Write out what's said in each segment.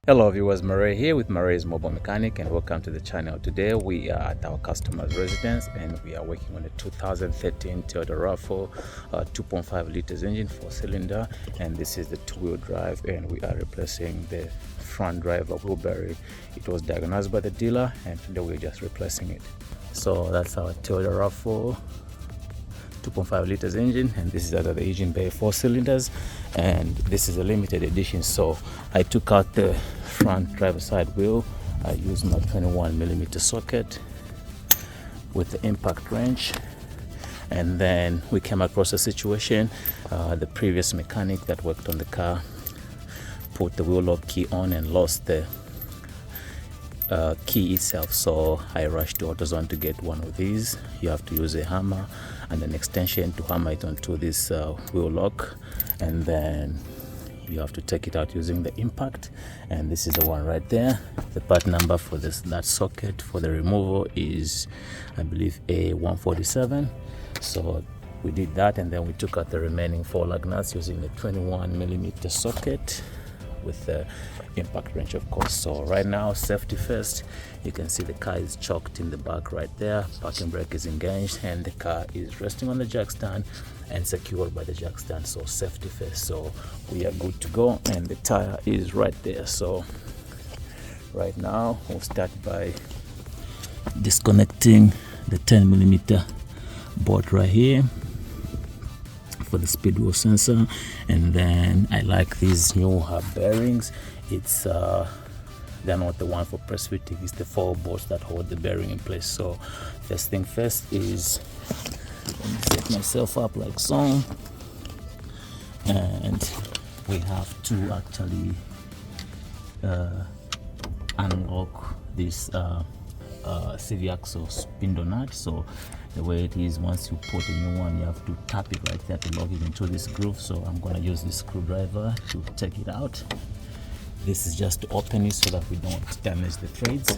Hello viewers, Murray here with Murray's Mobile Mechanic, and welcome to the channel. Today we are at our customer's residence and we are working on a 2013 Toyota RAV4 2.5 liters engine, 4-cylinder, and this is the two-wheel drive, and we are replacing the front driver wheel bearing. It was diagnosed by the dealer and today we're just replacing it. So that's our Toyota RAV4 2.5 liters engine, and this is out of the engine bay, 4 cylinders, and this is a limited edition. So I took out the front driver side wheel. I used my 21mm socket with the impact wrench, and then we came across a situation. The previous mechanic that worked on the car put the wheel lock key on and lost the key itself, so I rushed to AutoZone to get one of these. You have to use a hammer and an extension to hammer it onto this wheel lock, and then you have to take it out using the impact, and this is the one right there. The part number for that socket for the removal is, I believe, A147. So we did that, and then we took out the remaining 4 lug nuts using the 21mm socket with the impact wrench, of course. So right now, safety first. You can see the car is choked in the back right there. Parking brake is engaged and the car is resting on the jack stand and secured by the jack stand. So safety first. So we are good to go, and the tire is right there. So right now we'll start by disconnecting the 10mm bolt right here for the speed wheel sensor, and then I like these new hub bearings. It's they're not the one for press fitting, it's the 4 bolts that hold the bearing in place. So first thing first is, let me set myself up like so, and we have to actually unlock this CV axle spindle nut. So the way it is, once you put a new one, you have to tap it right there to lock it into this groove. So I'm going to use this screwdriver to take it out. This is just to open it so that we don't damage the threads.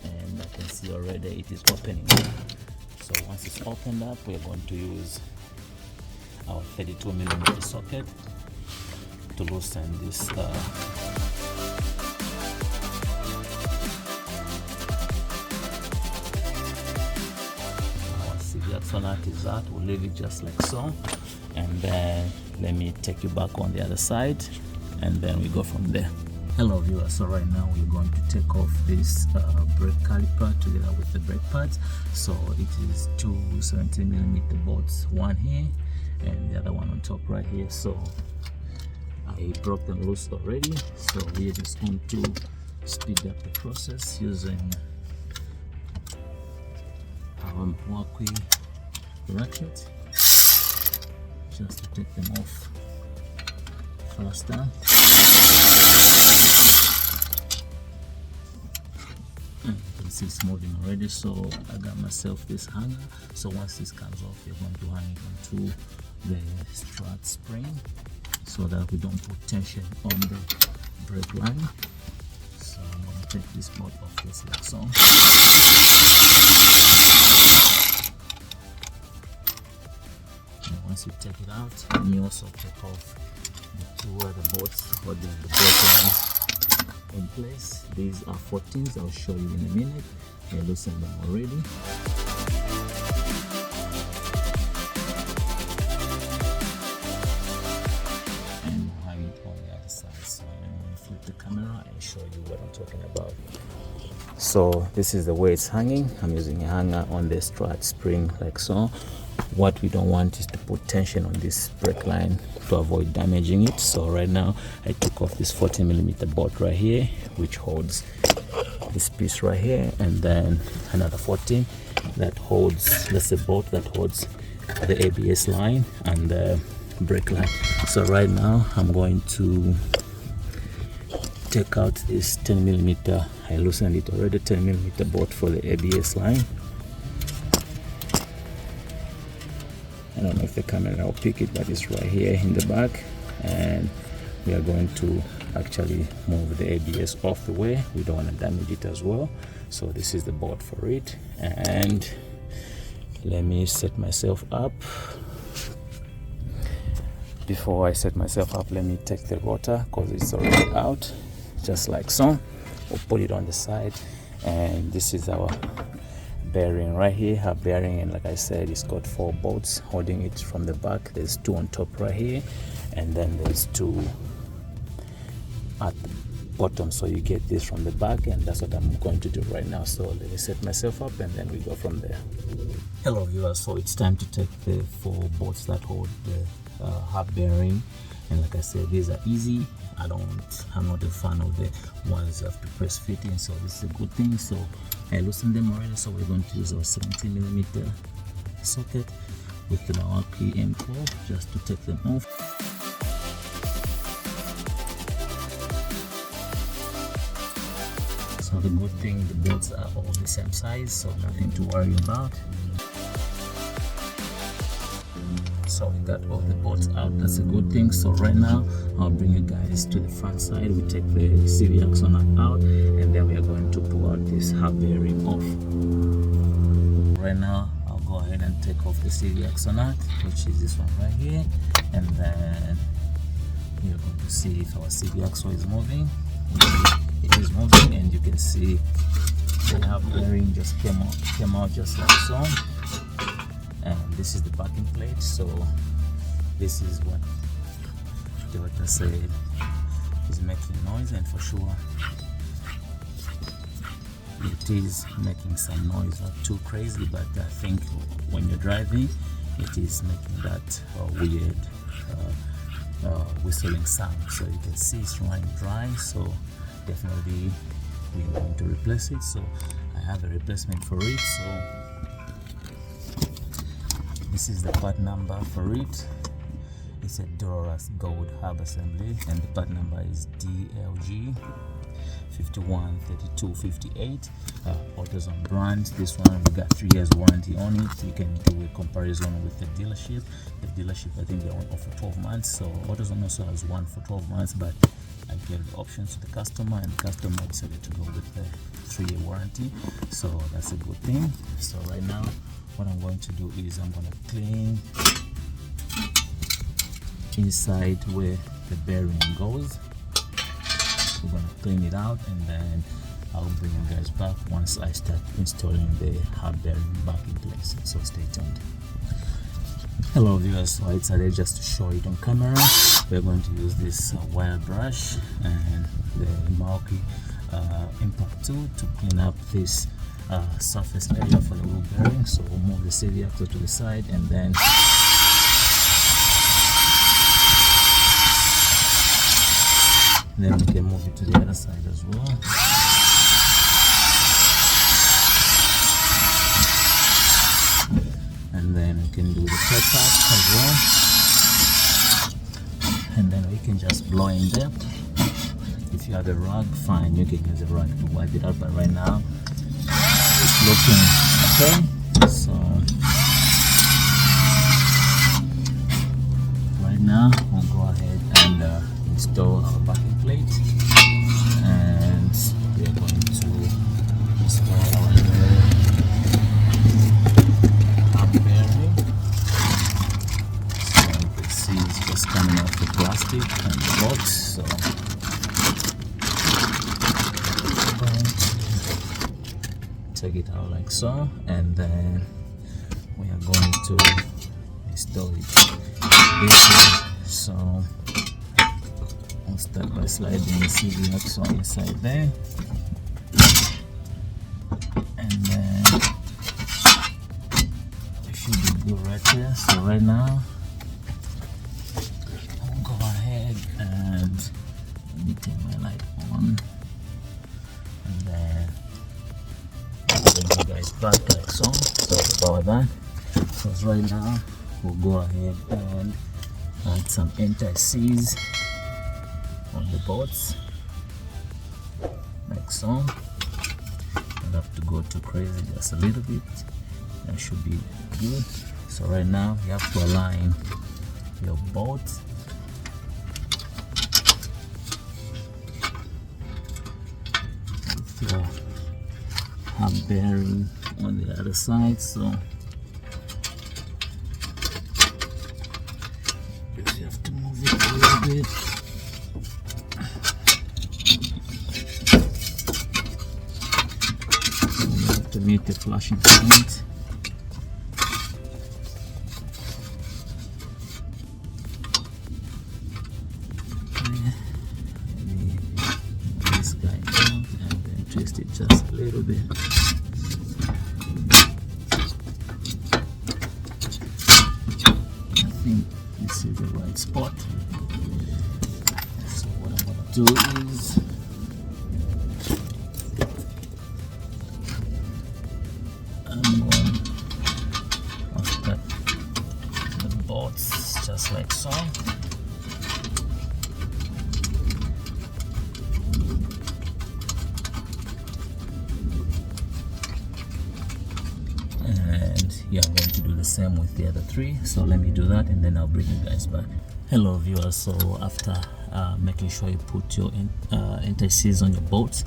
And I can see already it is opening. So once it's opened up, we're going to use our 32mm socket to loosen this axle nut is out. We'll leave it just like so, and then let me take you back on the other side, and then we go from there. Hello viewers, so right now we're going to take off this brake caliper together with the brake pads. So it is 2 17mm bolts, one here and the other one on top right here. So I broke them loose already, so we're just going to speed up the process using our walkway ratchet just to take them off faster. And you can see it's moving already. So I got myself this hanger, so once this comes off, you're going to hang it onto the strut spring so that we don't put tension on the brake line. So I'm going to take this bolt off just like so. Once you take it out, and you also take off the 2 other bolts holding the brake lines in place. These are 14s. I'll show you in a minute. I loosened them already. And we'll hang it on the other side. So let me flip the camera and show you what I'm talking about. So this is the way it's hanging. I'm using a hanger on the strut spring like so. What we don't want is to put tension on this brake line to avoid damaging it. So right now I took off this 14mm bolt right here, which holds this piece right here, and then another 14 that holds, that's a bolt that holds the ABS line and the brake line. So right now I'm going to take out this 10mm, I loosened it already, 10mm bolt for the ABS line. I don't know if the camera will pick it, but it's right here in the back, and we are going to actually move the ABS off the way. We don't want to damage it as well. So this is the bolt for it, and let me set myself up. Before I set myself up, let me take the rotor because it's already out, just like so. We'll put it on the side, and this is our bearing right here. Our bearing, and like I said, it's got 4 bolts holding it from the back. There's 2 on top right here, and then there's 2 at the bottom, so you get this from the back, and that's what I'm going to do right now. So let me set myself up and then we go from there. Hello viewers, so it's time to take the 4 bolts that hold the hub bearing, and like I said, these are easy. I'm not a fan of the ones you have to press fit in, so this is a good thing. So I loosened them already, so we're going to use our 17mm socket with the Milwaukee M4 just to take them off. So the good thing, the bolts are all the same size, so nothing to worry about. So we got all the bolts out, that's a good thing. So right now I'll bring you guys to the front side. We take the CV axle out, and then we are going to pull out this hub bearing off. Right now I'll go ahead and take off the CV axle nut, which is this one right here, and then you're going to see if our CV axle is moving. It is moving, and you can see the hub bearing just came out just like so. And this is the backing plate, so this is what the water said is making noise, and for sure it is making some noise, not too crazy, but I think when you're driving it is making that weird whistling sound. So you can see it's running dry, so definitely we're going to replace it. So I have a replacement for it. So this is the part number for it. It's a Doras Gold hub assembly, and the part number is DLG 513258. AutoZone brand. This one we got 3 years warranty on it. You can do a comparison with the dealership. The dealership, I think, they on offer 12 months. So AutoZone also has one for 12 months, but I gave the options to the customer, and the customer decided to go with the 3-year warranty. So that's a good thing. So right now what I'm going to do is I'm going to clean inside where the bearing goes. We're going to clean it out, and then I'll bring you guys back once I start installing the hub bearing back in place. So stay tuned. Hello viewers, so I decided just to show it on camera. We're going to use this wire brush and the Milwaukee impact tool to clean up this surface area for the wheel bearing. So we'll move the CV axle to the side, and then we can move it to the other side as well. And then we can do the top part as well, and then we can just blow in there. If you have a rag, fine, you can use a rag to wipe it out, but right now it's looking okay. So right now we'll go ahead and install our backing plate, and we are going to install our hub bearing. So you can see it's just coming off the plastic and the box. So I'm going to take it out like so, and then we are going to install it this way. So I'll start by sliding the CV axle inside there, and then it should be good right there. So right now I'll go ahead and let me turn my light on, and then I'll bring you guys back like so. Sorry about that. Because right now we'll go ahead and add some anti-seize on the bolts like so. Don't have to go too crazy, just a little bit. That should be good. So right now you have to align your bolt with your hub bearing on the other side. So just have to bit. To meet the flashing point. This guy out and then twist it just a little bit. I think this is the right spot. So what I'm gonna do is just like so. And yeah, I'm going to do the same with the other three. So let me do that and then I'll bring you guys back. Hello viewers, so after making sure you put your anti-seize on your bolts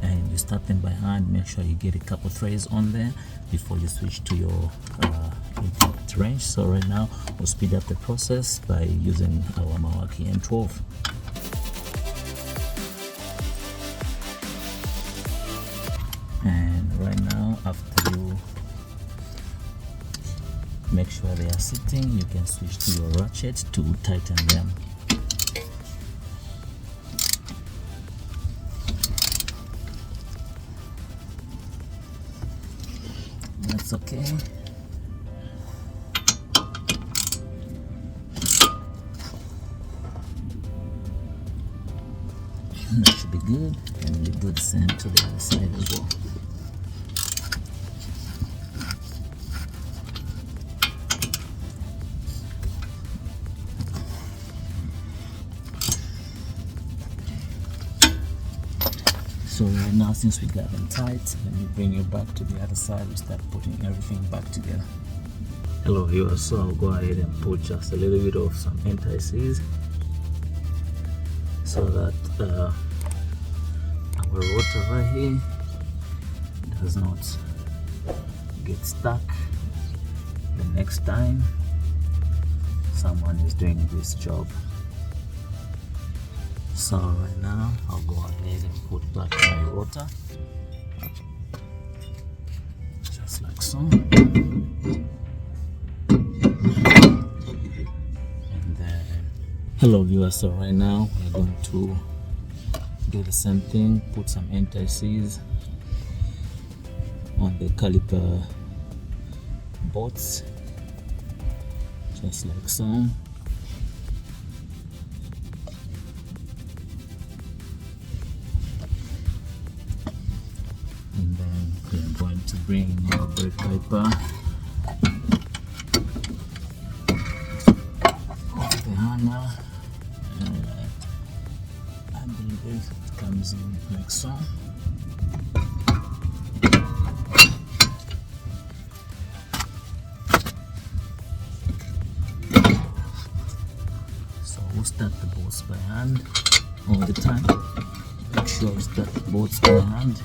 and you start them by hand, make sure you get a couple threads on there before you switch to your impact wrench. So right now we'll speed up the process by using our Mawaki M12. And right now, after you make sure they are sitting, you can switch to your ratchet to tighten them. That's okay. That should be good, and we do the same to the other side as well. So right now, since we got them tight, let me bring you back to the other side. We start putting everything back together. Hello viewers, so I'll go ahead and put just a little bit of some anti-seize so that our rotor right here does not get stuck the next time someone is doing this job. So right now I'll go ahead and put back my rotor just like so. Hello viewers, so right now we're going to do the same thing, put some anti-seize on the caliper bolts just like so. And then we're going to bring our brake caliper off the hammer. I believe it comes in like so. So we'll start the bolts by hand all the time. Make sure you start the bolts by hand.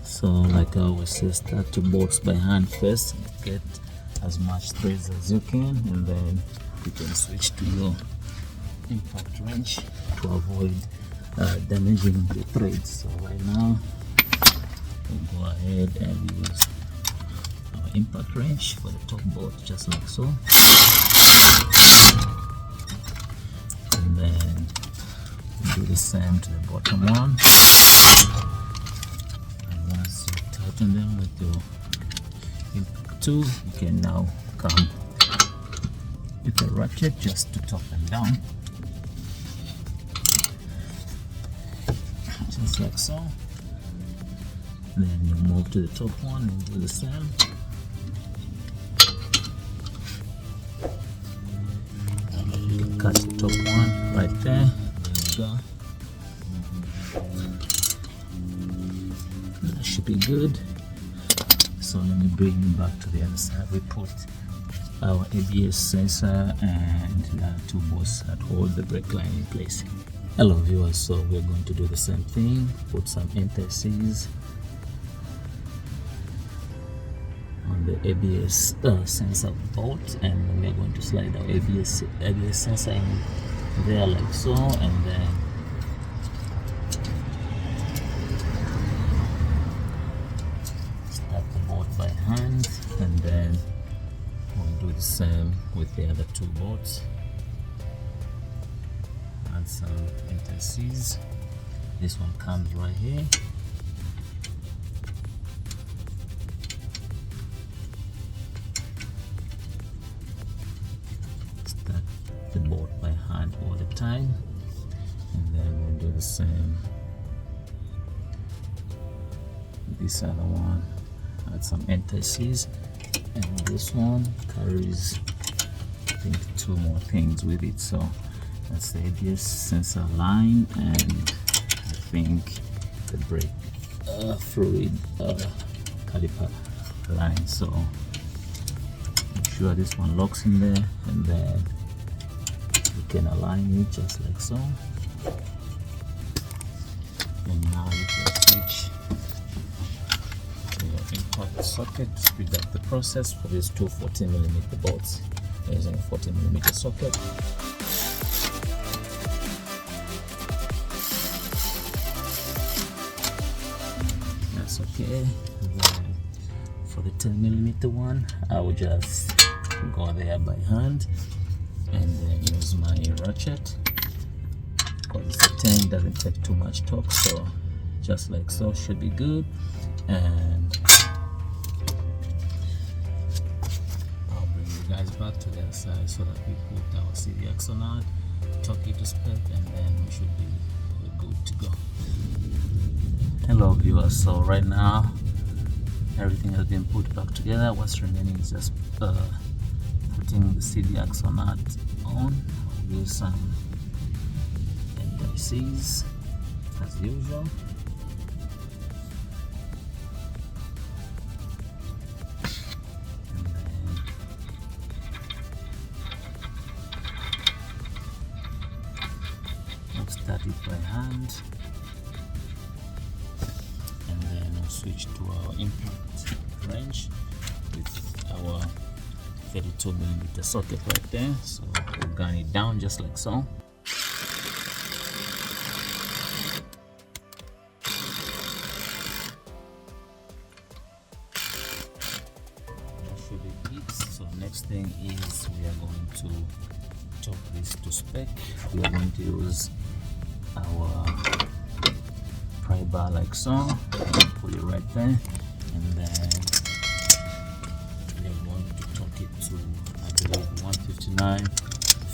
So like I always say, start to bolts by hand first, get as much threads as you can, and then you can switch to your impact wrench to avoid damaging the threads. So right now we'll go ahead and use our impact wrench for the top bolt just like so, and then do the same to the bottom one. Tighten them with your impact tool. You can now come with a ratchet just to top them down, just like so. Then you move to the top one and do the same. You can cut the top one right there. There we go. That should be good. So let me bring you back to the other side. We put our ABS sensor and two bolts that hold the brake line in place. Hello viewers, so we're going to do the same thing, put some indices on the ABS sensor bolt, and we're going to slide our ABS sensor in there like so, and then start the bolt by hand, and then we'll do the same with the other two bolts. Add some indices. This one comes right here. Start the bolt by hand all the time, and then we'll do the same. This other one, add some indices, and this one carries, I think, two more things with it. So that's the ABS sensor line, and I think the brake fluid caliper line. So make sure this one locks in there, and then you can align it just like so. And now you can switch to your impact socket to speed up the process for these two 14mm bolts. Using a 14mm socket. That's okay. And then for the 10mm one, I will just go there by hand and then use my ratchet, because it's a 10, doesn't take too much torque, so just like so should be good. And I'll bring you guys back to the other side so that we put our CD axle on, torque it to spec, and then we should be good to go. Hello viewers, so right now everything has been put back together. What's remaining is just putting the CD axle nut on. I'll use some indices as usual. And then we'll start it by hand. And then we'll switch to our impact wrench with our 32mm socket right there. So we'll gun it down just like so. That should be it. So next thing is we are going to torque this to spec. We are going to use our pry bar like so, and put it right there, and then we are going to torque it to, I believe, 159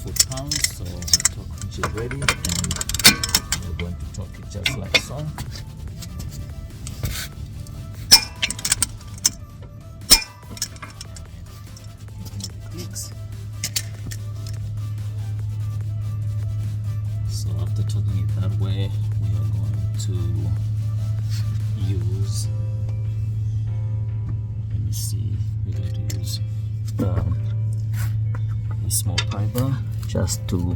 foot-pounds. So the torque wrench is ready, and we're going to torque it just like so. So after torquing it that way, we are going to use, let me see, we're going to use a small pry bar just to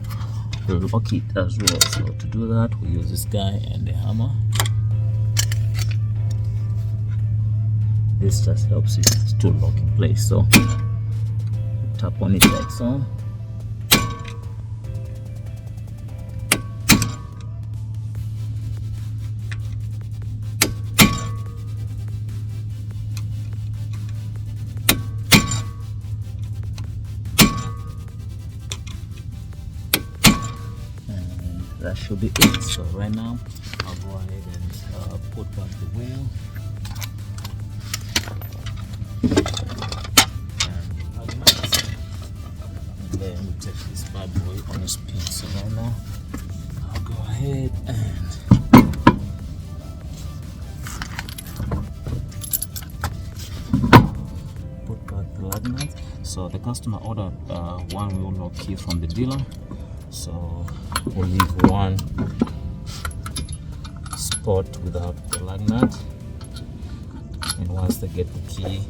lock it as well. So to do that, we use this guy and the hammer. This just helps it to lock in place. So tap on it like so. That should be it. So right now I'll go ahead and put back the wheel and then we take this bad boy on a spin. So right now I'll go ahead and put back the lug nut. So the customer ordered one wheel lock key from the dealer, so we'll leave one spot without the lug nut, and once they get the key,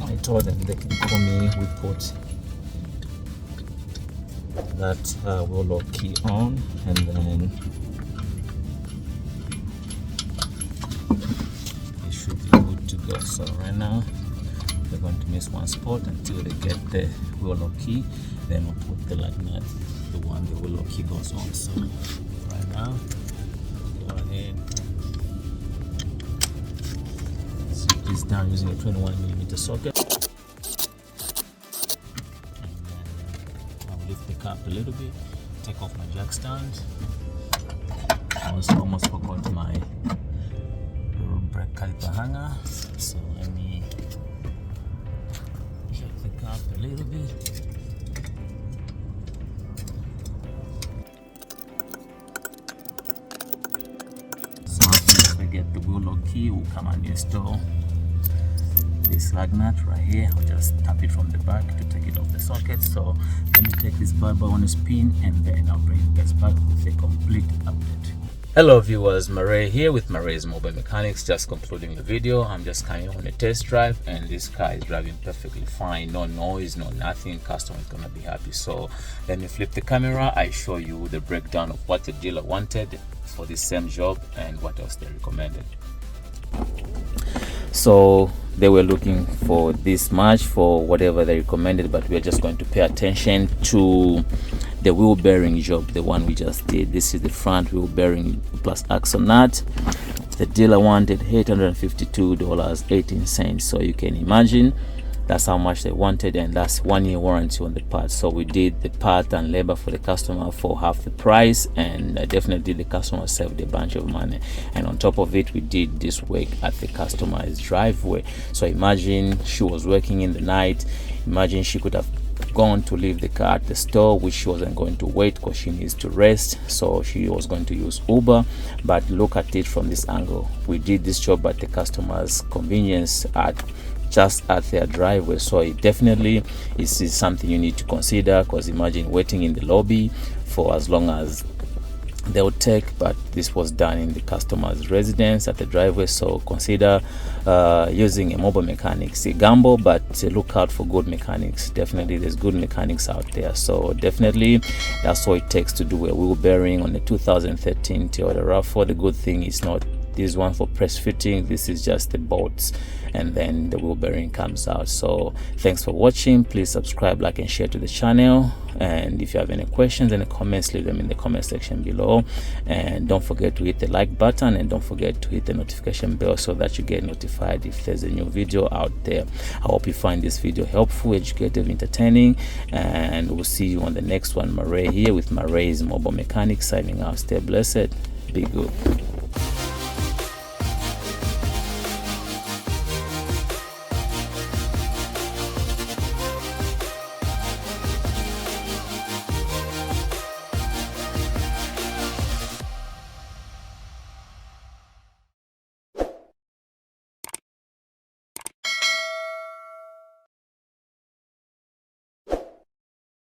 I told them they can call me. We put that wheel lock key on, and then it should be good to go. So right now they're going to miss one spot until they get the wheel lock key, then we'll put the lug nut, the one the wheel lock key goes on. So right now go ahead, zip this down using a 21mm socket, and then I'll lift the cap a little bit, take off my jack stand. I almost forgot my brake caliper hanger, so let me check the cap a little bit. So if we get the wheel lock key, we'll come and install this lug nut right here. I'll just tap it from the back to take it off the socket. So let me take this bad boy on a spin, and then I'll bring you guys back with a complete update. Hello viewers, Murray here with Murray's Mobile Mechanics, just concluding the video. I'm just coming on a test drive, and this car is driving perfectly fine, no noise, no nothing. Customer is gonna be happy. So let me flip the camera, I show you the breakdown of what the dealer wanted for this same job and what else they recommended. So they were looking for this much for whatever they recommended, but we're just going to pay attention to the wheel bearing job, the one we just did. This is the front wheel bearing plus axle nut. The dealer wanted $852.18. So you can imagine that's how much they wanted, and that's 1 year warranty on the part. So we did the part and labor for the customer for half the price, and definitely the customer saved a bunch of money. And on top of it, we did this work at the customer's driveway. So imagine she was working in the night. Imagine she could have gone to leave the car at the store, which she wasn't going to wait because she needs to rest, so she was going to use Uber. But look at it from this angle, we did this job at the customer's convenience, just at their driveway. So it definitely is something you need to consider, because imagine waiting in the lobby for as long as they would take, but this was done in the customer's residence at the driveway. So consider using a mobile mechanic. See, gamble, but look out for good mechanics. Definitely there's good mechanics out there. So definitely that's what it takes to do a wheel bearing on a 2013 Toyota RAV4. The good thing is not this one for press fitting, this is just the bolts, and then the wheel bearing comes out. So thanks for watching. Please subscribe, like, and share to the channel. And if you have any questions, any comments, leave them in the comment section below. And don't forget to hit the like button, and don't forget to hit the notification bell so that you get notified if there's a new video out there. I hope you find this video helpful, educative, entertaining, and we'll see you on the next one. Murray here with Murray's Mobile Mechanics, signing out. Stay blessed, be good.